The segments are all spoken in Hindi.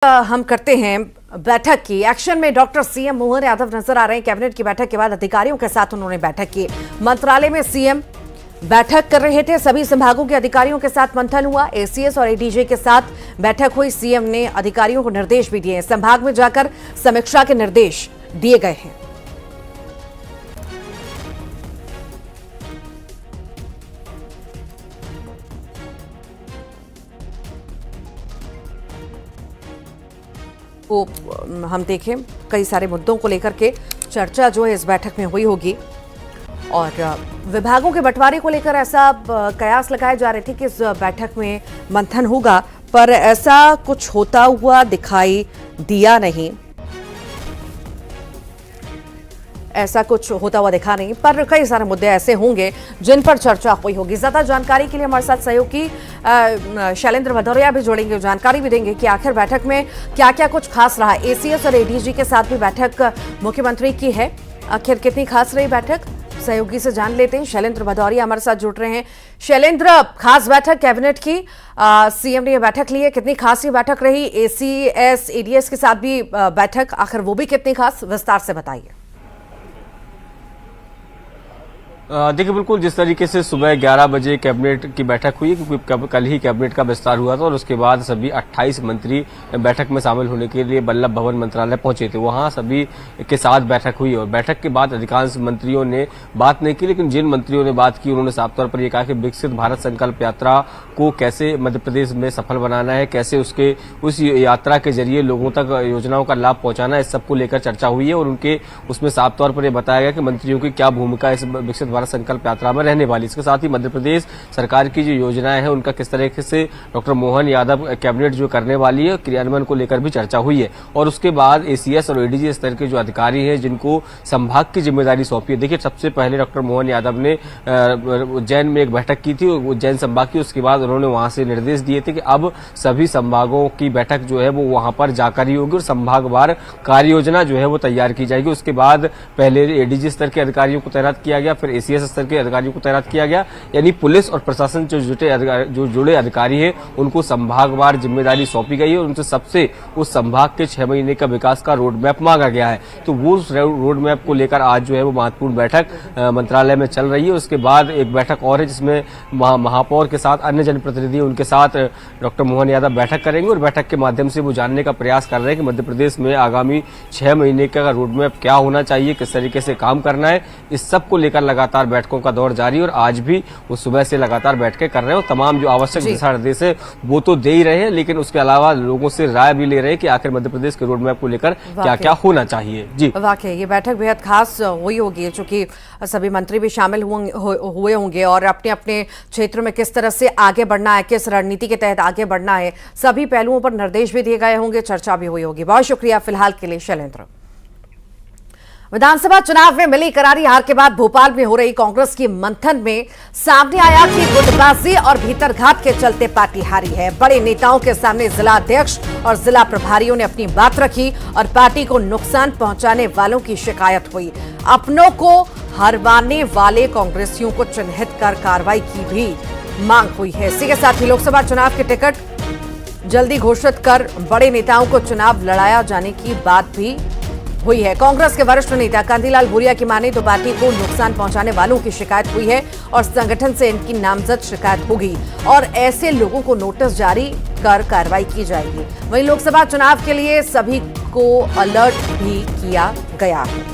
हम करते हैं बैठक की। एक्शन में डॉक्टर सीएम मोहन यादव नजर आ रहे हैं। कैबिनेट की बैठक के बाद अधिकारियों के साथ उन्होंने बैठक की। मंत्रालय में सीएम बैठक कर रहे थे। सभी संभागों के अधिकारियों के साथ मंथन हुआ। एसीएस और एडीजी के साथ बैठक हुई। सीएम ने अधिकारियों को निर्देश भी दिए। संभाग में जाकर समीक्षा के निर्देश दिए गए हैं। को हम देखें, कई सारे मुद्दों को लेकर के चर्चा जो है इस बैठक में हुई होगी और विभागों के बंटवारे को लेकर ऐसा कयास लगाए जा रहे थे कि इस बैठक में मंथन होगा, पर ऐसा कुछ होता हुआ दिखाई दिया नहीं। ऐसा कुछ होता हुआ दिखा नहीं, पर कई सारे मुद्दे ऐसे होंगे जिन पर चर्चा हुई होगी। ज्यादा जानकारी के लिए हमारे साथ सहयोगी शैलेंद्र भदौरिया भी जुड़ेंगे, जानकारी भी देंगे कि आखिर बैठक में क्या क्या कुछ खास रहा। एसीएस और एडीजी के साथ भी बैठक मुख्यमंत्री की है, आखिर कितनी खास रही बैठक, सहयोगी से जान लेते हैं। शैलेंद्र भदौरिया हमारे साथ जुड़ रहे हैं। शैलेंद्र, खास बैठक कैबिनेट की, सीएम ने यह बैठक ली है, कितनी खास ये बैठक रही? एसीएस एडीएस के साथ भी बैठक, आखिर वो भी कितनी खास, विस्तार से बताइए। देखिए, बिल्कुल जिस तरीके से सुबह 11 बजे कैबिनेट की बैठक हुई, क्योंकि कल ही कैबिनेट का विस्तार हुआ था और उसके बाद सभी 28 मंत्री बैठक में शामिल होने के लिए वल्लभ भवन मंत्रालय पहुंचे थे। वहां सभी के साथ बैठक हुई और बैठक के बाद अधिकांश मंत्रियों ने बात नहीं की, लेकिन जिन मंत्रियों ने बात की उन्होंने साफ तौर पर यह कहा कि विकसित भारत संकल्प यात्रा को कैसे मध्य प्रदेश में सफल बनाना है, कैसे उस यात्रा के जरिए लोगों तक योजनाओं का लाभ पहुंचाना है, इस सबको लेकर चर्चा हुई है। और उनके उसमें साफ तौर पर यह बताया गया कि मंत्रियों की क्या भूमिका इस विकसित भारत संकल्प यात्रा में रहने वाली। इसके साथ ही मध्य प्रदेश सरकार की जो योजनाएं हैं उनका किस तरीके से डॉक्टर मोहन यादव कैबिनेट जो करने वाली है क्रियान्वयन को लेकर भी चर्चा हुई है। और उसके बाद एसीएस और एडीजी स्तर के जो अधिकारी हैं जिनको संभाग की जिम्मेदारी सौंपी है। देखिए, सबसे पहले डॉक्टर मोहन यादव ने उज्जैन में एक बैठक की थी, उज्जैन संभाग की। उसके बाद उन्होंने वहां से निर्देश दिए थे कि अब सभी संभागों की बैठक जो है वो वहां पर जाकर ही होगी और संभागवार कार्य योजना जो है वो तैयार की जाएगी। उसके बाद पहले एडीजी स्तर के अधिकारियों को तैनात किया गया, फिर एसीएस स्तर के अधिकारियों को तैनात किया गया। यानी पुलिस और प्रशासन जो जुड़े अधिकारी हैं उनको संभागवार जिम्मेदारी सौंपी गई है और उनसे सबसे उस संभाग के 6 महीने का विकास का रोड मैप मांगा गया है। तो वो रोड मैप को लेकर आज जो है वो महत्वपूर्ण बैठक मंत्रालय में चल रही है। उसके बाद एक बैठक और है जिसमें महापौर के साथ अन्य जनप्रतिनिधि उनके साथ डॉक्टर मोहन यादव बैठक करेंगे और बैठक के माध्यम से वो जानने का प्रयास कर रहे हैं कि मध्य प्रदेश में आगामी 6 महीने का रोड मैप क्या होना चाहिए, किस तरीके से काम करना है। इस सब को लेकर लगातार बैठकों का दौर जारी और आज भी वो सुबह से लगातार बैठकें कर रहे हैं और तमाम जो आवश्यक दिशा निर्देश है वो तो दे ही रहे हैं, लेकिन उसके अलावा लोगों से राय भी ले रहे हैं कि आखिर मध्य प्रदेश के रोड मैप को लेकर क्या क्या होना चाहिए। जी, वाकई ये बैठक बेहद खास हुई होगी, चूंकि सभी मंत्री भी शामिल हुए होंगे और अपने अपने क्षेत्र में किस तरह से आगे बढ़ना है, किस रणनीति के तहत आगे बढ़ना है, सभी पहलुओं पर निर्देश भी दिए गए होंगे, चर्चा भी हुई होगी। बहुत शुक्रिया फिलहाल के लिए शैलेंद्र। विधानसभा चुनाव में मिली करारी हार के बाद भोपाल में हो रही कांग्रेस की मंथन में सामने आया कि गुटबाजी और भीतरघात के चलते पार्टी हारी है। बड़े नेताओं के सामने जिला अध्यक्ष और जिला प्रभारियों ने अपनी बात रखी और पार्टी को नुकसान पहुंचाने वालों की शिकायत हुई। अपनों को हरवाने वाले कांग्रेसियों को चिन्हित कर कार्रवाई की भी मांग हुई है। इसी के साथ ही लोकसभा चुनाव के टिकट जल्दी घोषित कर बड़े नेताओं को चुनाव लड़ाया जाने की बात भी हुई है। कांग्रेस के वरिष्ठ नेता कांतिलाल भूरिया की माने तो पार्टी को नुकसान पहुंचाने वालों की शिकायत हुई है और संगठन से इनकी नामजद शिकायत होगी और ऐसे लोगों को नोटिस जारी कर कार्रवाई की जाएगी। वहीं लोकसभा चुनाव के लिए सभी को अलर्ट भी किया गया है।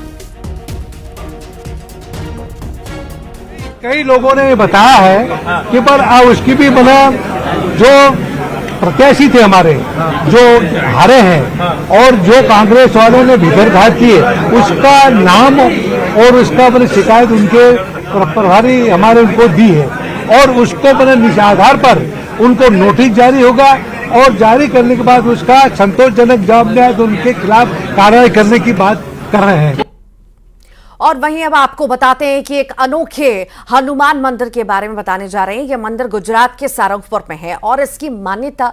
कई लोगों ने बताया है कि पर उसकी भी बना जो प्रत्याशी थे हमारे जो हारे हैं और जो कांग्रेस वालों ने भीतरघात किए उसका नाम और उसका मैंने शिकायत उनके प्रभारी हमारे उनको दी है और उसको मैंने आधार पर उनको नोटिस जारी होगा और जारी करने के बाद उसका संतोषजनक जवाब दिया तो उनके खिलाफ कार्रवाई करने की बात कर रहे हैं। और वहीं अब आपको बताते हैं कि एक अनोखे हनुमान मंदिर के बारे में बताने जा रहे हैं। यह मंदिर गुजरात के सारंगपुर में है और इसकी मान्यता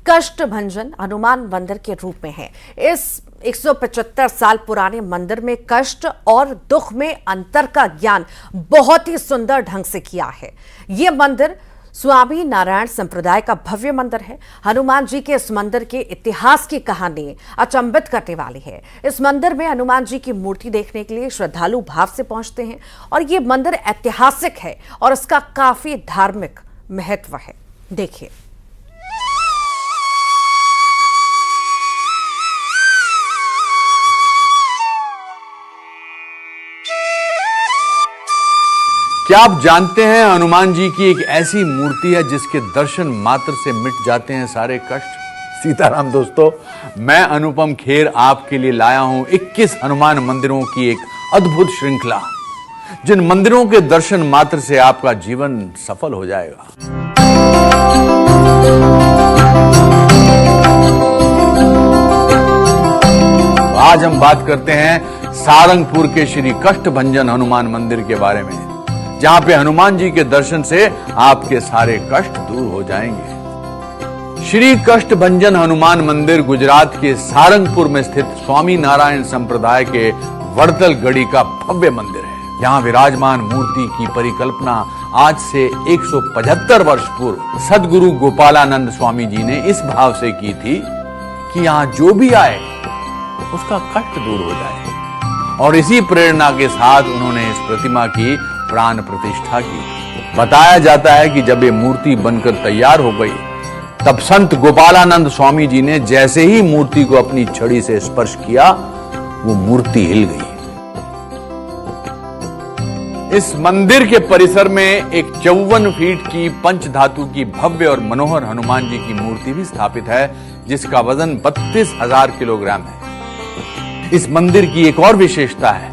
कष्टभंजन हनुमान मंदिर के रूप में है। इस 175 साल पुराने मंदिर में कष्ट और दुख में अंतर का ज्ञान बहुत ही सुंदर ढंग से किया है। यह मंदिर स्वामी नारायण संप्रदाय का भव्य मंदिर है। हनुमान जी के इस मंदिर के इतिहास की कहानी अचंभित करने वाली है। इस मंदिर में हनुमान जी की मूर्ति देखने के लिए श्रद्धालु भाव से पहुंचते हैं और ये मंदिर ऐतिहासिक है और इसका काफी धार्मिक महत्व है। देखिए। क्या आप जानते हैं हनुमान जी की एक ऐसी मूर्ति है जिसके दर्शन मात्र से मिट जाते हैं सारे कष्ट। सीताराम दोस्तों, मैं अनुपम खेर आपके लिए लाया हूं 21 हनुमान मंदिरों की एक अद्भुत श्रृंखला, जिन मंदिरों के दर्शन मात्र से आपका जीवन सफल हो जाएगा। आज हम बात करते हैं सारंगपुर के श्री कष्टभंजन हनुमान मंदिर के बारे में, जहां पे हनुमान जी के दर्शन से आपके सारे कष्ट दूर हो जाएंगे। श्री कष्टभंजन हनुमान मंदिर गुजरात के सारंगपुर में स्थित स्वामी नारायण संप्रदाय के वड़तल गढ़ी का भव्य मंदिर है। यहाँ विराजमान मूर्ति की परिकल्पना आज से 175 वर्ष पूर्व सदगुरु गोपालानंद स्वामी जी ने इस भाव से की थी कि यहाँ जो भी आए उसका कष्ट दूर हो जाए, और इसी प्रेरणा के साथ उन्होंने इस प्रतिमा की प्राण प्रतिष्ठा की। बताया जाता है कि जब ये मूर्ति बनकर तैयार हो गई, तब संत गोपालानंद स्वामी जी ने जैसे ही मूर्ति को अपनी छड़ी से स्पर्श किया, वो मूर्ति हिल गई। इस मंदिर के परिसर में एक 54 फीट की पंचधातु की भव्य और मनोहर हनुमान जी की मूर्ति भी स्थापित है, जिसका वजन 32,000 किलोग्राम है। इस मंदिर की एक और विशेषता है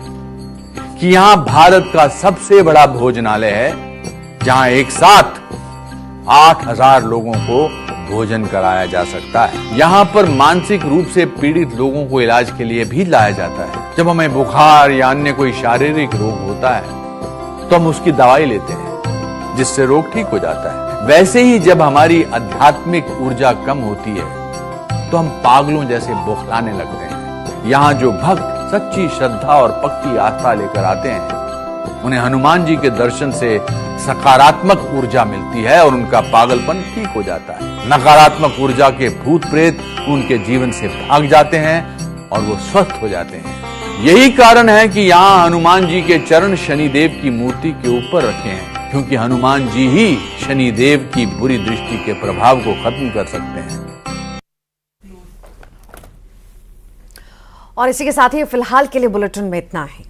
कि यहां भारत का सबसे बड़ा भोजनालय है, जहां एक साथ 8,000 लोगों को भोजन कराया जा सकता है। यहां पर मानसिक रूप से पीड़ित लोगों को इलाज के लिए भी लाया जाता है। जब हमें बुखार या अन्य कोई शारीरिक रोग होता है तो हम उसकी दवाई लेते हैं, जिससे रोग ठीक हो जाता है। वैसे ही जब हमारी आध्यात्मिक ऊर्जा कम होती है तो हम पागलों जैसे बौखलाने लगते हैं। यहाँ जो भक्त सच्ची श्रद्धा और पक्की आस्था लेकर आते हैं, उन्हें हनुमान जी के दर्शन से सकारात्मक ऊर्जा मिलती है और उनका पागलपन ठीक हो जाता है। नकारात्मक ऊर्जा के भूत प्रेत उनके जीवन से भाग जाते हैं और वो स्वस्थ हो जाते हैं। यही कारण है कि यहाँ हनुमान जी के चरण शनिदेव की मूर्ति के ऊपर रखे हैं, क्योंकि हनुमान जी ही शनिदेव की बुरी दृष्टि के प्रभाव को खत्म कर सकते हैं। और इसी के साथ ही फिलहाल के लिए बुलेटिन में इतना है।